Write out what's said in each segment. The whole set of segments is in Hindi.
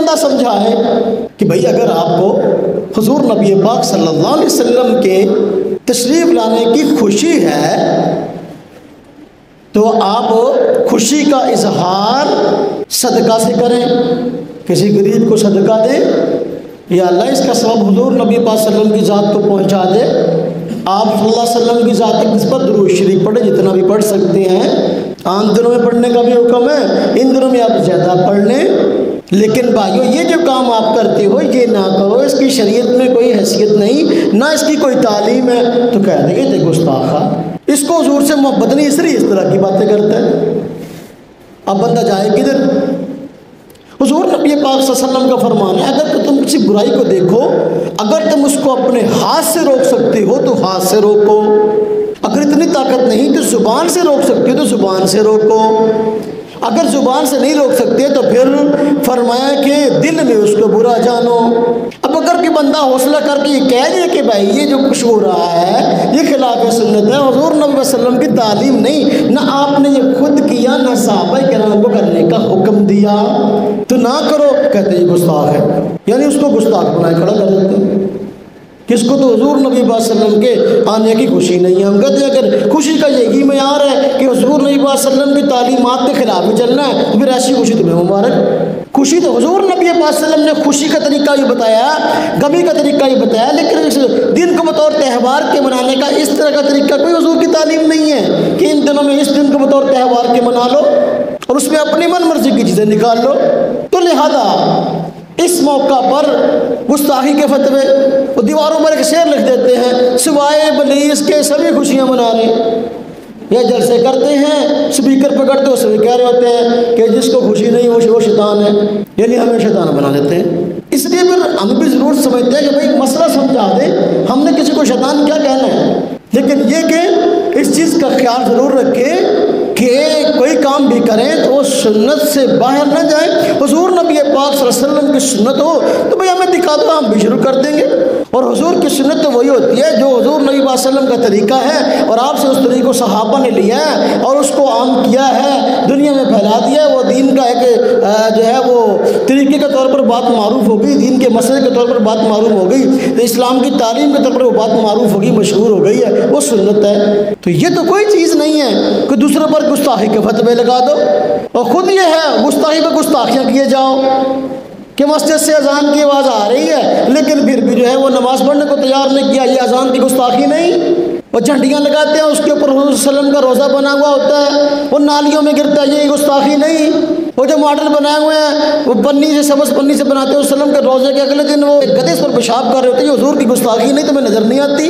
बंदा समझाए कि भाई अगर आपको हुजूर नबी पाक सल्लल्लाहु अलैहि वसल्लम के तशरीफ़ लाने की खुशी है तो आप खुशी का इजहार सदका से करें, किसी गरीब को सदका दें, या अल्लाह इसका सबब हुजूर नबी पाक सल्लल्लाहु अलैहि वसल्लम की ज़ात को पहुंचा दे। आप सल्लल्लाहु अलैहि वसल्लम की ज़ात की निस्बत दुरूद शरीफ पढ़े, जितना भी पढ़ सकते हैं। आम दिनों में पढ़ने का भी हुक्म है, इन दिनों में आप ज़्यादा पढ़ लें। लेकिन भाइयों, ये जो काम आप करते हो ये ना करो, इसकी शरीयत में कोई हैसियत नहीं, ना इसकी कोई तालीम है। तो कह देंगे थे गुस्ताखा, इसको हुजूर से मोहब्बत नहीं, इसलिए इस तरह की बातें करता है। अब बंदा जाए किधर? हुजूर नबी पाक सल्लल्लाहु अलैहि वसल्लम का फरमान है, अगर तुम किसी बुराई को देखो, अगर तुम उसको अपने हाथ से रोक सकते हो तो हाथ से रोको, अगर इतनी ताकत नहीं तो ज़ुबान से रोक सकते हो तो ज़ुबान से रोको, अगर ज़ुबान से नहीं रोक सकते तो फिर फरमाया कि दिल में उसको बुरा जानो। अब अगर कोई बंदा हौसला करके ये कह दिया कि भाई ये जो कुछ हो रहा है ये खिलाफ सुन्नत है, हुजूर नबी वसल्लम की तालीम नहीं, ना आपने ये खुद किया ना सहाबा किराम को करने का हुक्म दिया, तो ना करो। कहते ये गुस्ताख है, यानी उसको गुस्ताख बनाए खड़ा कर देते हैं। किसको? तो हुजूर नबी वसल्लम के आने की खुशी नहीं है। हम कहते हैं अगर खुशी का यही मयार है कि हुजूर नबी वसल्लम की तालीमात के खिलाफ ही चलना है तो फिर ऐसी खुशी तुम्हें मुबारक। खुशी तो हुजूर नबी वसल्लम ने खुशी का तरीका ही बताया, गमी का तरीका ही बताया, लेकिन इस दिन को बतौर त्यौहार के मनाने का इस तरह का तरीका कोई हुजूर की तालीम नहीं है कि इन दिनों में इस दिन को बतौर त्यौहार के मना लो और उसमें अपनी मन मर्जी की चीज़ें निकाल लो। तो लिहाजा इस मौका पर गुस्ताखी के फतवे वो दीवारों पर एक शेर लिख देते हैं, सिवाय बलीस के सभी खुशियाँ मना रहे हैं। या जलसे करते हैं, स्पीकर पकड़ते हुए कह रहे होते हैं कि जिसको खुशी नहीं वो शैतान है, यानी हमें शैतान बना देते हैं। इसलिए फिर हम भी ज़रूर समझते हैं कि भाई मसला समझा दें, हमने किसी को शैतान क्या कहना है, लेकिन ये कि इस चीज़ का ख्याल ज़रूर रखें कि कोई काम भी करें तो वो सुन्नत से बाहर ना जाए। हुजूर नबी पाक सल्लल्लाहु अलैहि वसल्लम की सुन्नत हो तो भाई हमें दिखा दो, हम भी शुरू कर देंगे। और हुजूर की सुन्नत तो वही होती है जो हुजूर नबी वसल्लम का तरीका है और आपसे उस तरीके को सहाबा ने लिया है और उसको आम किया है, दुनिया में फैला दिया है। वो दीन का एक जो है वो तरीके के तौर पर बात मारूफ हो गई, दीन के मसले के तौर पर बात मारूफ हो गई, तो इस्लाम की तालीम के तौर पर वो बात मारूफ होगी, मशहूर हो गई है, वो सुन्नत है। तो ये तो कोई चीज़ नहीं है कि दूसरे पर गुस्ताखी के फतवे लगा दो और ख़ुद ये है गुस्ताखी पर गुस्ताखियाँ किए जाओ कि मस्जिद से अजान की आवाज़ आ रही है लेकिन फिर भी जो है वो नमाज़ पढ़ने को तैयार नहीं किया, ये अजान की गुस्ताखी नहीं। वो झंडियाँ लगाते हैं, उसके ऊपर हुजूर सल्लल्लाहु अलैहि वसल्लम का रोज़ा बना हुआ होता है, वो नालियों में गिरता है, ये गुस्ताखी नहीं। वो जो मॉडल बनाए हुए हैं वो पन्नी से, सबस पन्नी से बनाते हैं, वसल्लम के रोज़े के अगले दिन वो गधे पर पेशाब कर रहे होते हैं, ये हुजूर की गुस्ताखी नहीं, तुम्हें नज़र नहीं आती।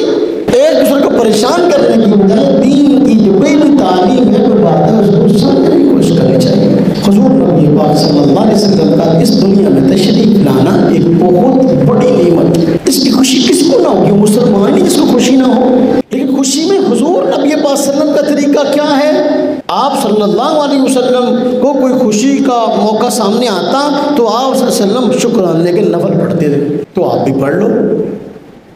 एक दूसरे को परेशान करने की बजाय दीन की जो कोई भी तालीम है कोई बात है उसको समझने की कोशिश करनी चाहिए। हुजूर नबी पाक सल्लल्लाहु अलैहि वसल्लम का इस दुनिया में तशरीफ लाना एक बहुत बड़ी नेमत। इसकी खुशी किसको ना हो, मुसलमान ही जिसको खुशी ना हो, लेकिन खुशी में हुजूर नबी पाक सल्लल्लाहु अलैहि वसल्लम का तरीका क्या है। आप सल्लल्लाहु अलैहि वसल्लम को कोई खुशी का मौका सामने आता तो आप सल्लल्लाहु अलैहि वसल्लम शुक्रान लेकिन नफल पढ़ते थे, तो आप भी पढ़ लो,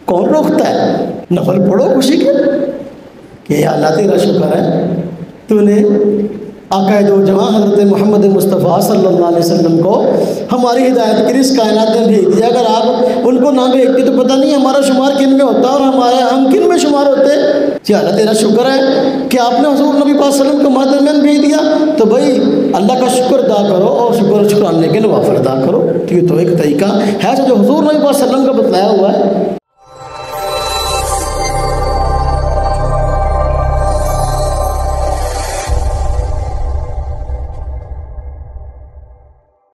कौन रोकता है, नफल पढ़ो खुशी के कि अल्लाह तेरा शुक्र है तूने आकाए दो जहाँ हज़रत मोहम्मद मुस्तफ़ा सल्लल्लाहु अलैहि वसल्लम को हमारी हिदायत के लिए इस कायनात में भेज दिया। अगर आप उनको ना भेजते तो पता नहीं हमारा शुमार किन में होता और हम किन में शुमार होते। जी अल्लाह तेरा शुक्र है कि आपने हुजूर नबी पाक सल्लल्लाहु अलैहि वसल्लम को हमारे दरमियान भेज दिया, तो भाई अल्लाह का शुक्र अदा करो और शुक्राने के नवाफिल अदा करो। ठीक है, तो एक तरीका है जो हुजूर नबी पाक सल्लल्लाहु अलैहि वसल्लम का बतलाया हुआ है